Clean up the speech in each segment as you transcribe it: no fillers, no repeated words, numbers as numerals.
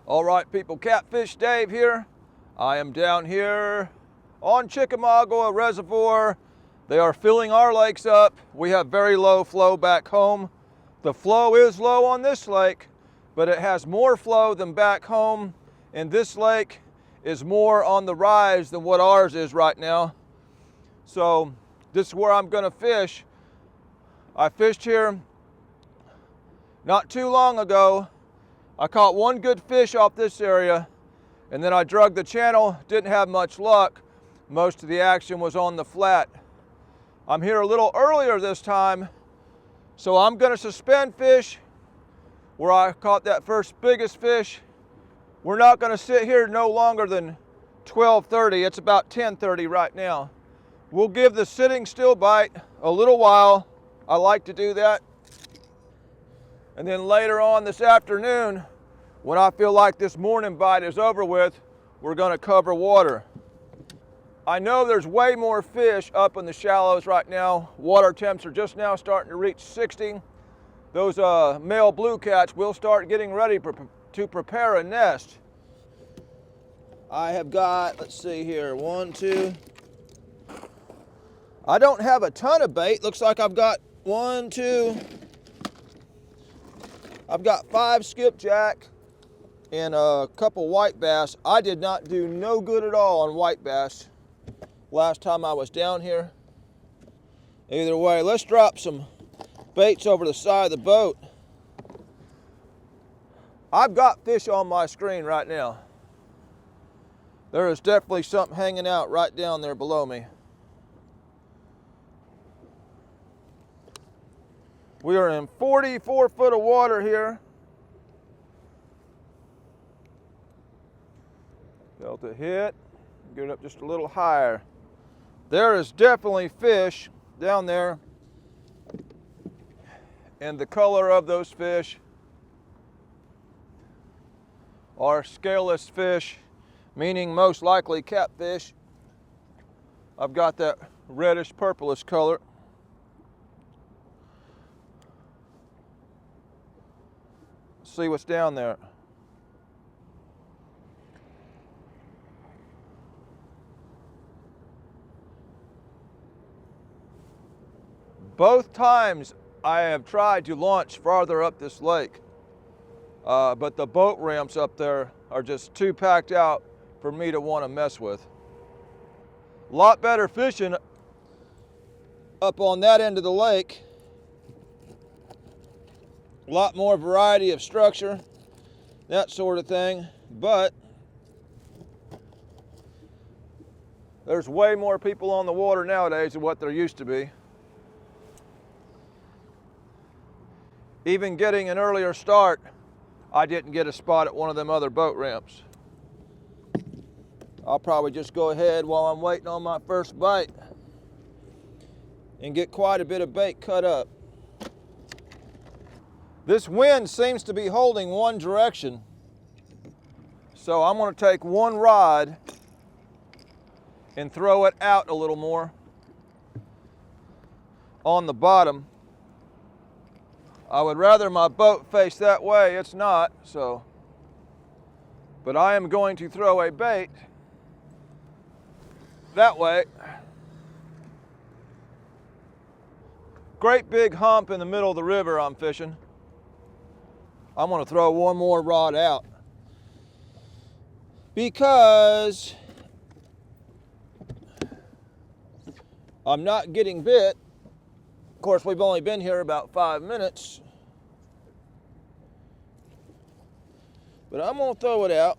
All right, people, Catfish Dave here. I am down here on Chickamauga Reservoir. They are filling our lakes up. We have very low flow back home. The flow is low on this lake, but it has more flow than back home. And this lake is more on the rise than what ours is right now. So this is where I'm gonna fish. I fished here not too long ago. I caught one good fish off this area, and then I drug the channel, didn't have much luck. Most of the action was on the flat. I'm here a little earlier this time, so I'm gonna suspend fish where I caught that first biggest fish. We're not gonna sit here no longer than 12:30. It's about 10:30 right now. We'll give the sitting still bite a little while. I like to do that. And then later on this afternoon, when I feel like this morning bite is over with, we're gonna cover water. I know there's way more fish up in the shallows right now. Water temps are just now starting to reach 60. Those male blue cats will start getting ready to prepare a nest. I have got, let's see here, 1, 2. I don't have a ton of bait. Looks like I've got 1, 2. I've got 5 skipjack and a couple white bass. I did not do no good at all on white bass last time I was down here. Either way, let's drop some baits over the side of the boat. I've got fish on my screen right now. There is definitely something hanging out right down there below me. We are in 44 foot of water here. Felt a hit, get it up just a little higher. There is definitely fish down there. And the color of those fish are scaleless fish, meaning most likely catfish. I've got that reddish purplish color. See what's down there. Both times I have tried to launch farther up this lake, but the boat ramps up there are just too packed out for me to want to mess with. A lot better fishing up on that end of the lake. A lot more variety of structure, that sort of thing, but there's way more people on the water nowadays than what there used to be. Even getting an earlier start, I didn't get a spot at one of them other boat ramps. I'll probably just go ahead while I'm waiting on my first bite and get quite a bit of bait cut up. This wind seems to be holding one direction, so I'm going to take one rod and throw it out a little more on the bottom. I would rather my boat face that way. It's not, so. But I am going to throw a bait that way. Great big hump in the middle of the river I'm fishing. I'm going to throw one more rod out because I'm not getting bit. Of course, we've only been here about 5 minutes, but I'm going to throw it out.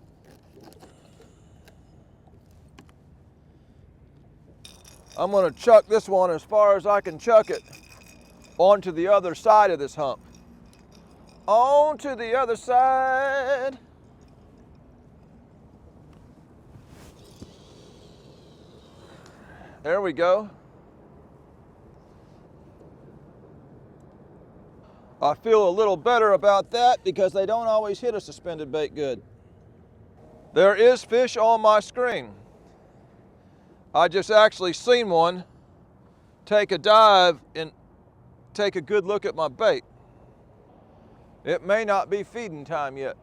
I'm going to chuck this one as far as I can chuck it onto the other side of this hump. On to the other side. There we go. I feel a little better about that because they don't always hit a suspended bait good. There is fish on my screen. I just actually seen one take a dive and take a good look at my bait. It may not be feeding time yet.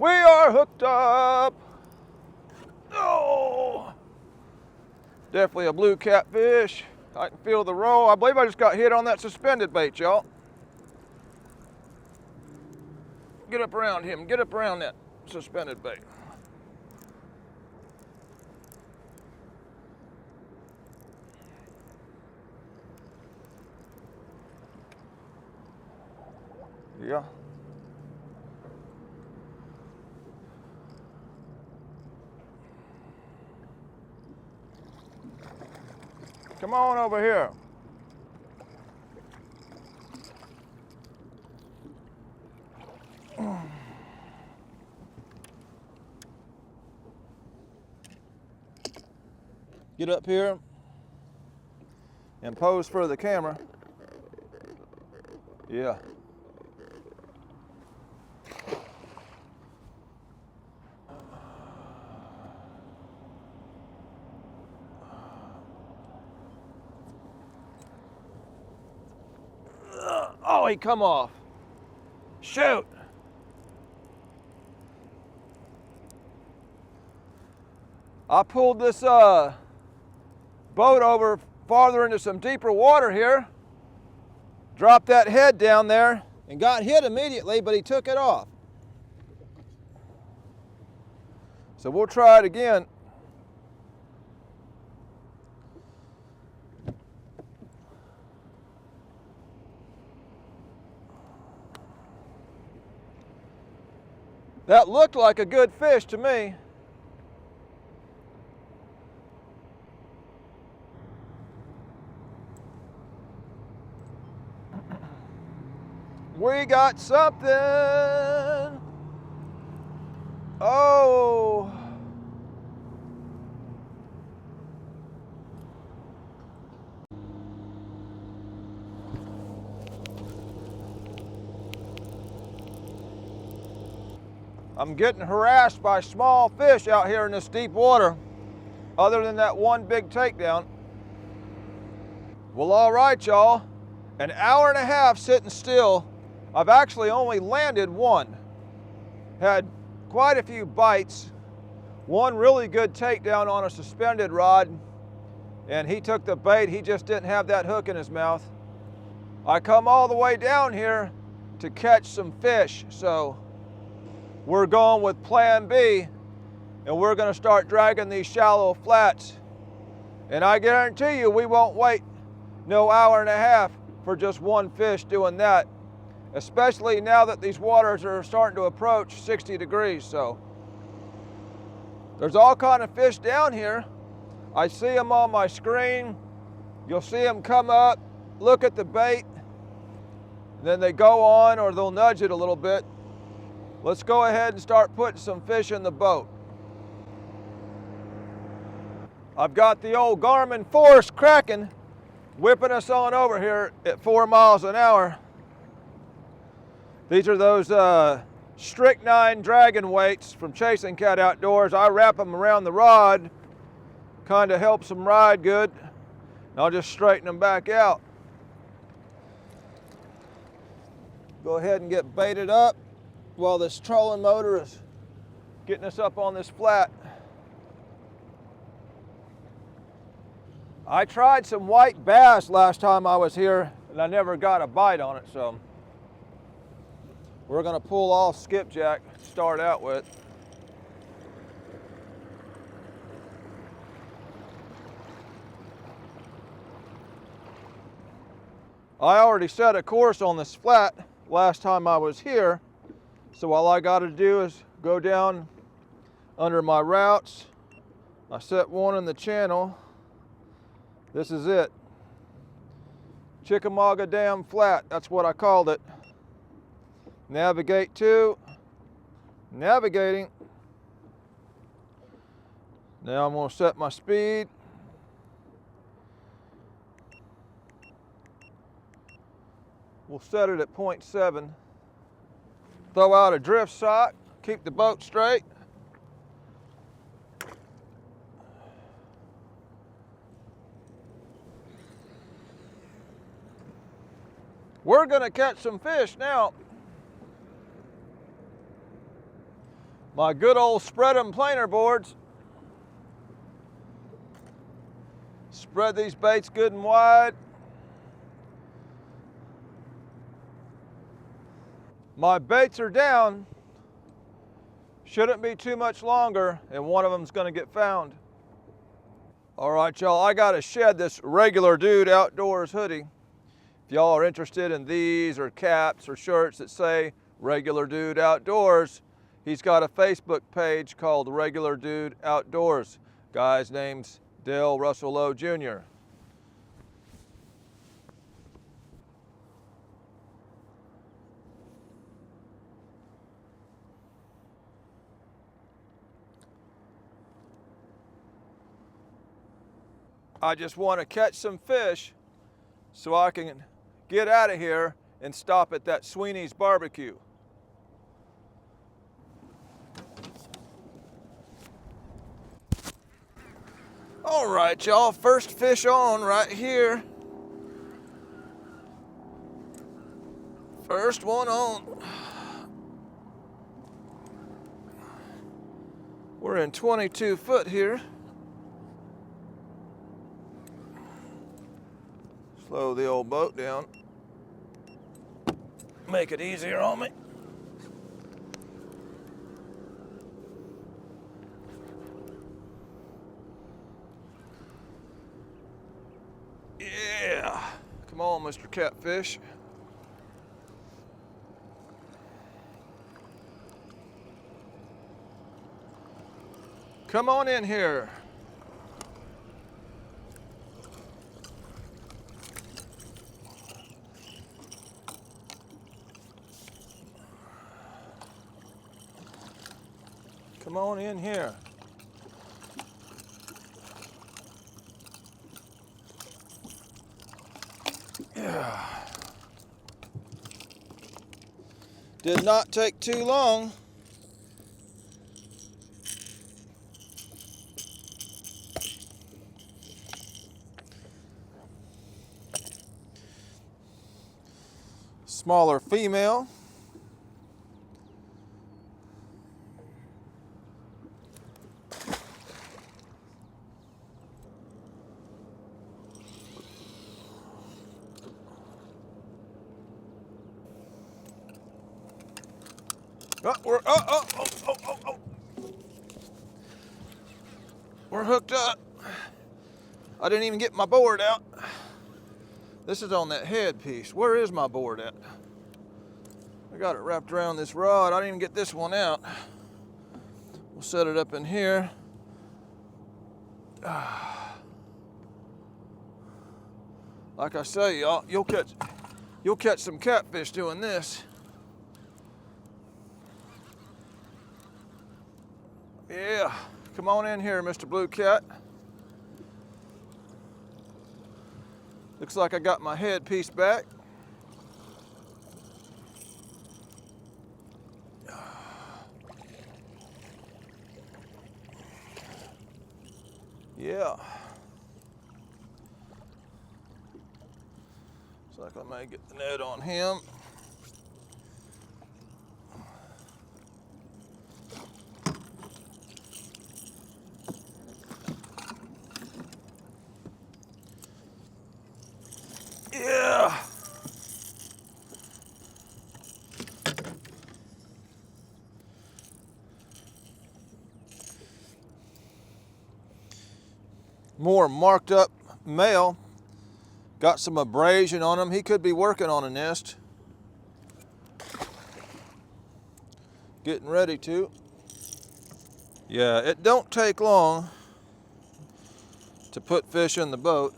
We are hooked up. Oh, definitely a blue catfish. I can feel the roll. I believe I just got hit on that suspended bait, y'all. Get up around him. Get up around that suspended bait. Yeah. Come on over here. Get up here and pose for the camera. Yeah. Oh, he come off. Shoot. I pulled this boat over farther into some deeper water here. Dropped that head down there and got hit immediately, but he took it off. So we'll try it again. That looked like a good fish to me. We got something. Oh. I'm getting harassed by small fish out here in this deep water, other than that one big takedown. Well, all right, y'all. An hour and a half sitting still. I've actually only landed one. Had quite a few bites. One really good takedown on a suspended rod, and he took the bait. He just didn't have that hook in his mouth. I come all the way down here to catch some fish, so we're going with plan B, and we're going to start dragging these shallow flats. And I guarantee you we won't wait no hour and a half for just one fish doing that, especially now that these waters are starting to approach 60 degrees. So there's all kind of fish down here. I see them on my screen. You'll see them come up, look at the bait, and then they go on, or they'll nudge it a little bit. Let's go ahead and start putting some fish in the boat. I've got the old Garmin Force cracking, whipping us on over here at 4 miles an hour. These are those strychnine dragon weights from Chasing Cat Outdoors. I wrap them around the rod, kind of helps them ride good. And I'll just straighten them back out. Go ahead and get baited up while this trolling motor is getting us up on this flat. I tried some white bass last time I was here, and I never got a bite on it, so we're gonna pull off skipjack to start out with. I already set a course on this flat last time I was here, so all I gotta do is go down under my routes. I set one in the channel. This is it. Chickamauga Dam Flat, that's what I called it. Navigate to, navigating. Now I'm gonna set my speed. We'll set it at 0.7. Throw out a drift sock, keep the boat straight. We're gonna catch some fish now. My good old spread 'em planer boards. Spread these baits good and wide. My baits are down. Shouldn't be too much longer and one of them's gonna get found. All right, y'all, I gotta shed this Regular Dude Outdoors hoodie. If y'all are interested in these or caps or shirts that say Regular Dude Outdoors, he's got a Facebook page called Regular Dude Outdoors. Guy's name's Dale Russell Lowe Jr. I just want to catch some fish so I can get out of here and stop at that Sweeney's barbecue. All right, y'all, first fish on right here. First one on. We're in 22 foot here. Slow the old boat down. Make it easier on me. Yeah, come on, Mr. Catfish. Come on in here. Come on in here. Yeah. Did not take too long. Smaller female. We're hooked up. I didn't even get my board out. This is on that head piece. Where is my board at? I got it wrapped around this rod. I didn't even get this one out. We'll set it up in here. Like I say, y'all, you'll catch some catfish doing this. Yeah, come on in here, Mr. Blue Cat. Looks like I got my head piece back. Yeah. Looks like I may get the net on him. Yeah. More marked up male. Got some abrasion on him. He could be working on a nest. Getting ready to. Yeah, it don't take long to put fish in the boat.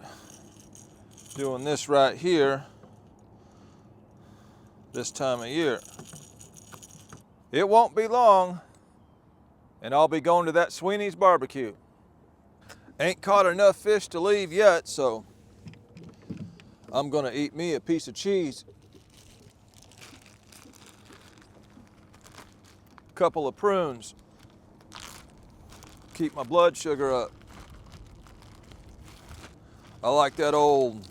Doing this right here this time of year. It won't be long and I'll be going to that Sweeney's barbecue. Ain't caught enough fish to leave yet, so I'm gonna eat me a piece of cheese. Couple of prunes. Keep my blood sugar up. I like that old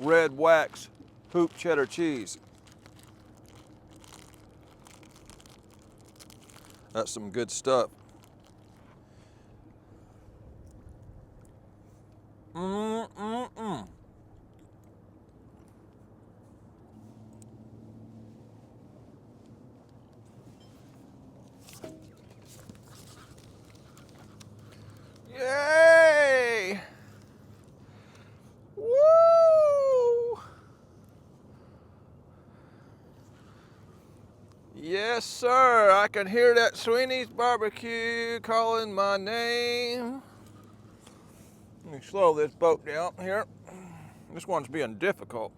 red wax hoop cheddar cheese. That's some good stuff. Yay! Woo! Yes, sir. I can hear that Sweeney's barbecue calling my name. Let me slow this boat down here. This one's being difficult.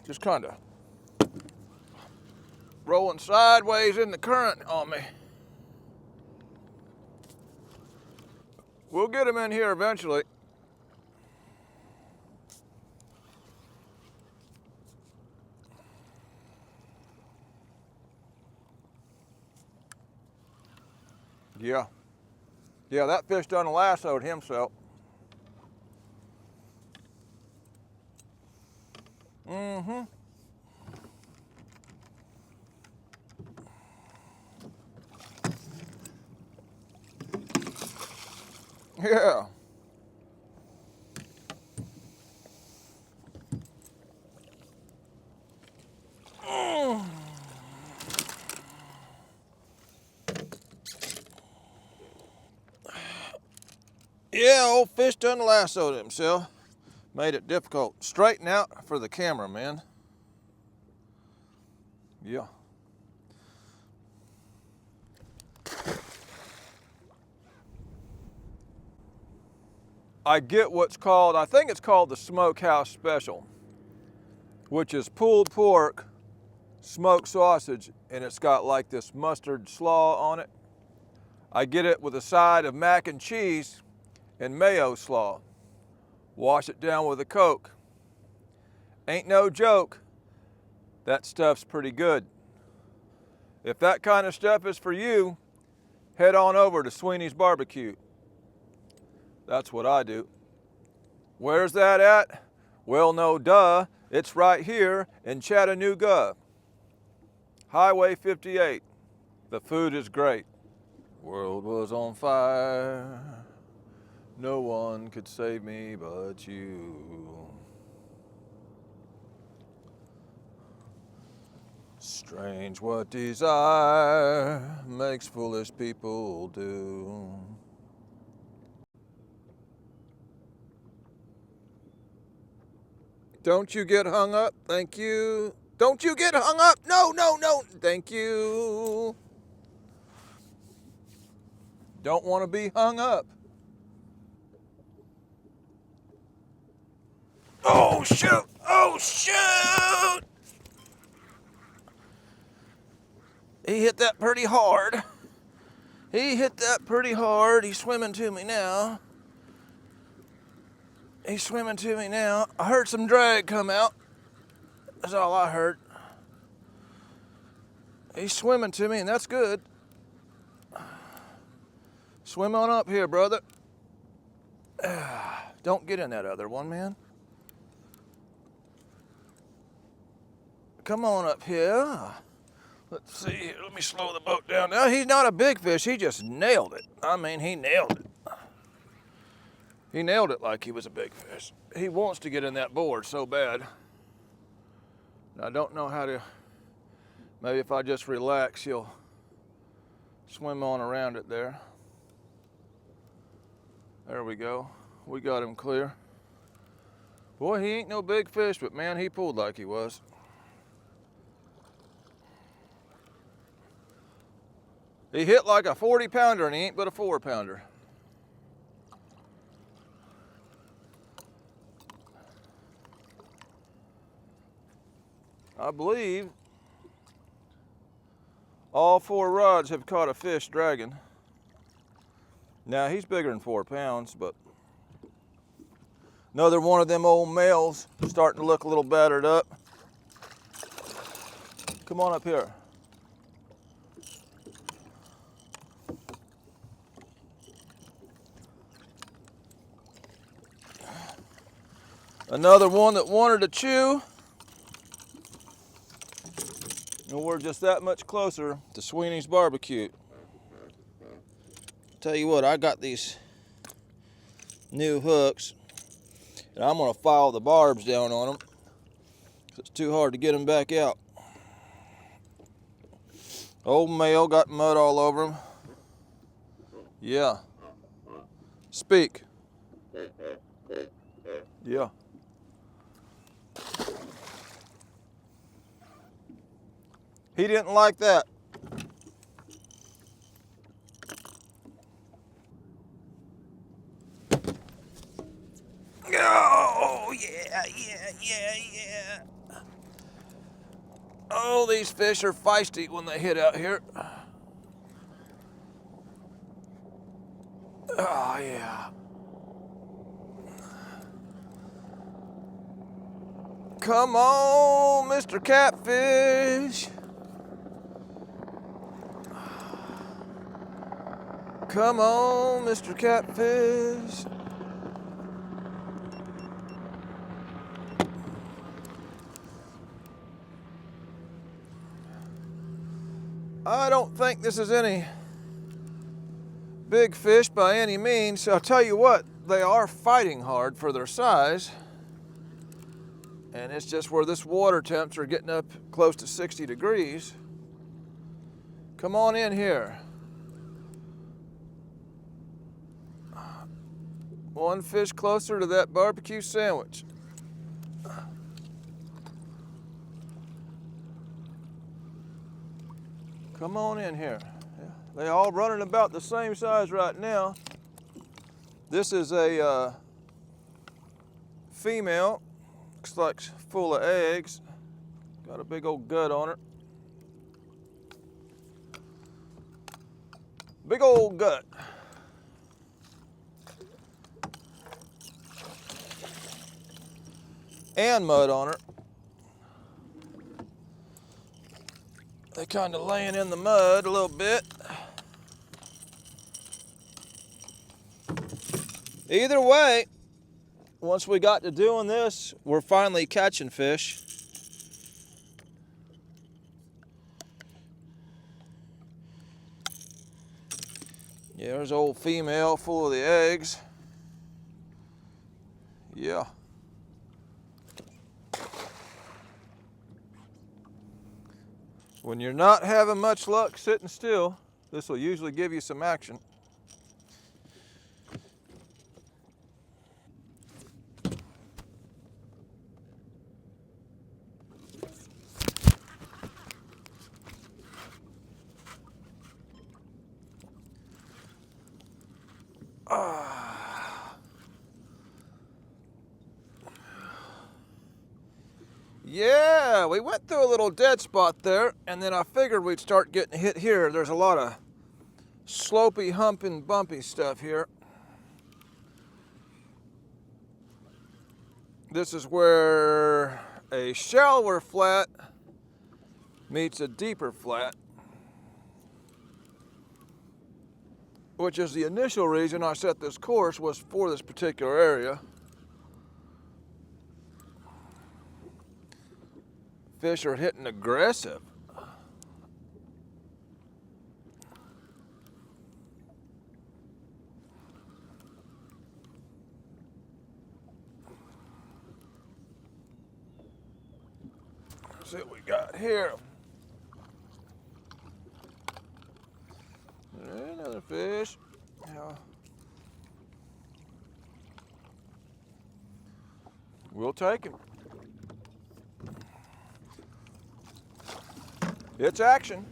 Just kind of rolling sideways in the current on me. We'll get him in here eventually. Yeah. Yeah, that fish done lassoed himself. Mm-hmm. Yeah. Yeah, old fish done lassoed himself. Made it difficult. Straighten out for the camera, man. Yeah. I get what's called, I think it's called the Smokehouse Special, which is pulled pork, smoked sausage, and it's got like this mustard slaw on it. I get it with a side of mac and cheese and mayo slaw. Wash it down with a Coke. Ain't no joke, that stuff's pretty good. If that kind of stuff is for you, head on over to Sweeney's Barbecue. That's what I do. Where's that at? Well, no duh, it's right here in Chattanooga. Highway 58. The food is great. World was on fire. No one could save me but you. Strange what desire makes foolish people do. Don't you get hung up, thank you. Don't you get hung up, no, no, no, thank you. Don't want to be hung up. Oh shoot, oh shoot. He hit that pretty hard. He hit that pretty hard. He's swimming to me now. He's swimming to me now. I heard some drag come out. That's all I heard. He's swimming to me, and that's good. Swim on up here, brother. Don't get in that other one, man. Come on up here. Let's see. Let me slow the boat down. Now, he's not a big fish. He just nailed it. I mean, he nailed it. He nailed it like he was a big fish. He wants to get in that board so bad. I don't know how to, maybe if I just relax, he'll swim on around it there. There we go. We got him clear. Boy, he ain't no big fish, but man, he pulled like he was. He hit like a 40-pounder and he ain't but a 4-pounder. I believe all 4 rods have caught a fish dragging. Now he's bigger than 4 pounds, but another one of them old males starting to look a little battered up. Come on up here. Another one that wanted to chew. And we're just that much closer to Sweeney's barbecue. Tell you what, I got these new hooks, and I'm gonna file the barbs down on them. It's too hard to get them back out. Old male got mud all over him. Yeah. Speak. Yeah. He didn't like that. Oh, yeah. Oh, these fish are feisty when they hit out here. Oh, yeah. Come on, Mr. Catfish. Come on, Mr. Catfish. I don't think this is any big fish by any means. I'll tell you what, they are fighting hard for their size. And it's just where this water temps are getting up close to 60 degrees. Come on in here. One fish closer to that barbecue sandwich. Come on in here. They all running about the same size right now. This is a female. Looks like full of eggs. Got a big old gut on her. Big old gut. And mud on her. They kind of laying in the mud a little bit. Either way, once we got to doing this, we're finally catching fish. Yeah, there's an old female full of the eggs. Yeah. When you're not having much luck sitting still, this will usually give you some action. Yeah, we went through a little dead spot there, and then I figured we'd start getting hit here. There's a lot of slopey, humping, bumpy stuff here. This is where a shallower flat meets a deeper flat, which is the initial reason I set this course, was for this particular area. Fish are hitting aggressive. Let's see what we got here. Another fish. Yeah. We'll take him. It's action.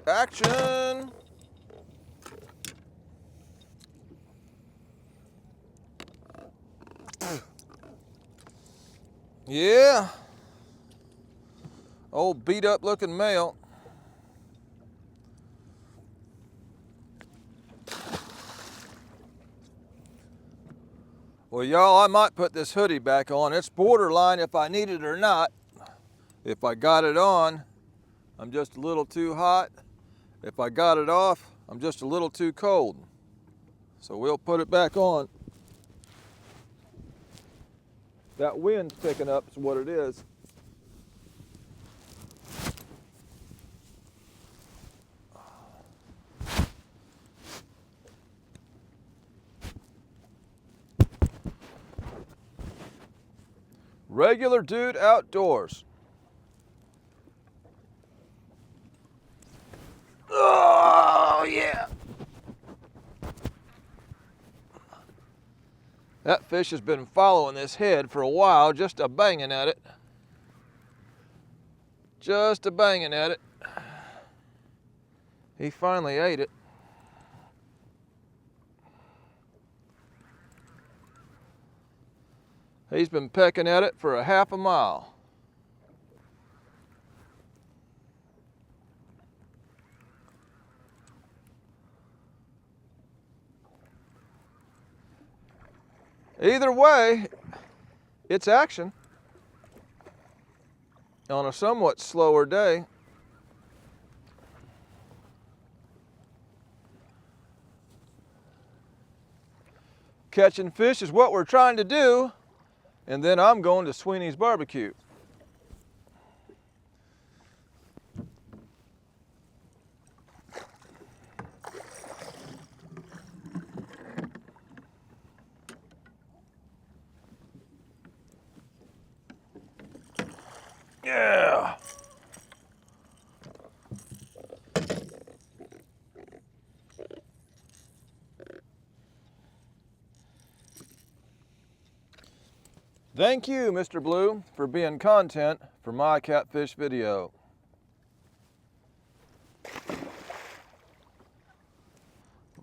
Action. Yeah. Old beat up looking male. Well, y'all, I might put this hoodie back on. It's borderline if I need it or not. If I got it on, I'm just a little too hot. If I got it off, I'm just a little too cold. So we'll put it back on. That wind's picking up is what it is. Regular dude outdoors. Oh, yeah. That fish has been following this head for a while, just a banging at it. Just a banging at it. He finally ate it. He's been pecking at it for a half a mile. Either way, it's action on a somewhat slower day. Catching fish is what we're trying to do, and then I'm going to Sweeney's Barbecue. Yeah. Thank you, Mr. Blue, for being content for my catfish video. I'm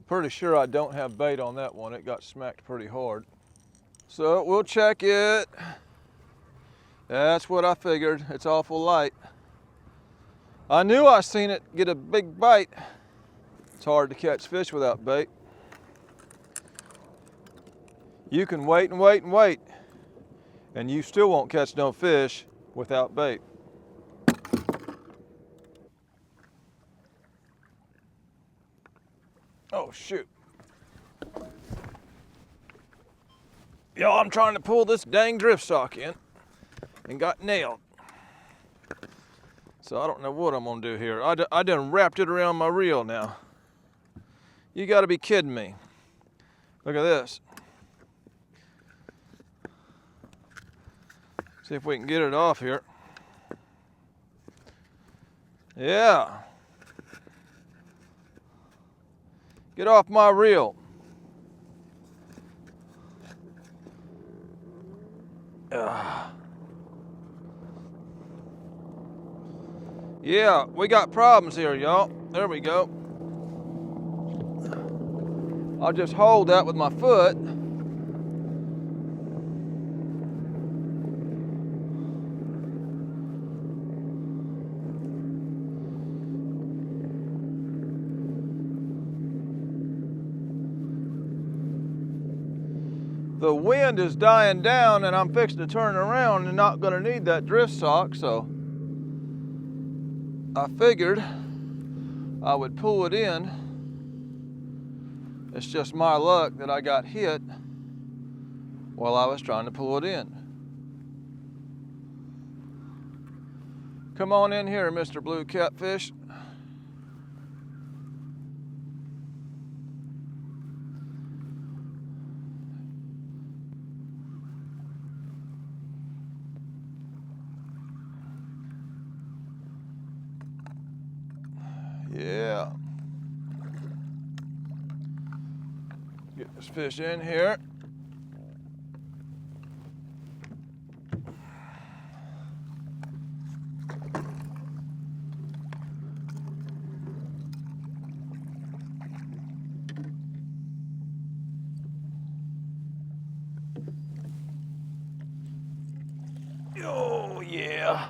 pretty sure I don't have bait on that one. It got smacked pretty hard. So we'll check it. That's what I figured. It's awful light. I knew I seen it get a big bite. It's hard to catch fish without bait. You can wait and wait and wait, and you still won't catch no fish without bait. Oh, shoot. Y'all, I'm trying to pull this dang drift sock in and got nailed. So I don't know what I'm gonna do here. I done wrapped it around my reel now. You gotta be kidding me. Look at this. See if we can get it off here. Yeah. Get off my reel. Yeah, we got problems here, y'all. There we go. I'll just hold that with my foot. The wind is dying down and I'm fixing to turn around and not gonna need that drift sock, so I figured I would pull it in. It's just my luck that I got hit while I was trying to pull it in. Come on in here, Mr. Blue Catfish. Yeah. Get this fish in here. Oh, yeah.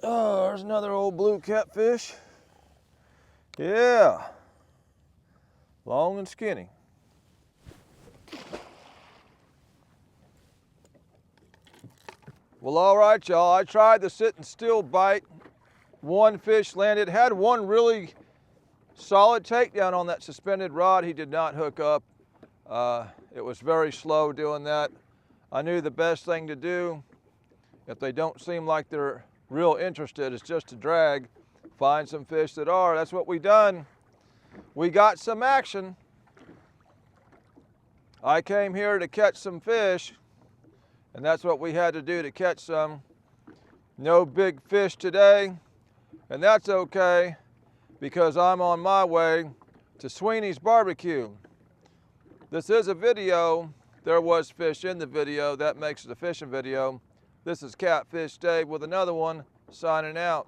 Oh, there's another old blue catfish. Yeah. Long and skinny. Well, all right, y'all. I tried the sit and still bite. One fish landed. Had one really solid takedown on that suspended rod. He did not hook up. It was very slow doing that. I knew the best thing to do, if they don't seem like they're real interested, is just to drag, find some fish that are. That's what we done. We got some action. I came here to catch some fish, and that's what we had to do to catch some. No big fish today, and that's okay, because I'm on my way to Sweeney's Barbecue. This is a video. There was fish in the video. That makes it a fishing video. This is Catfish Dave with another one, signing out.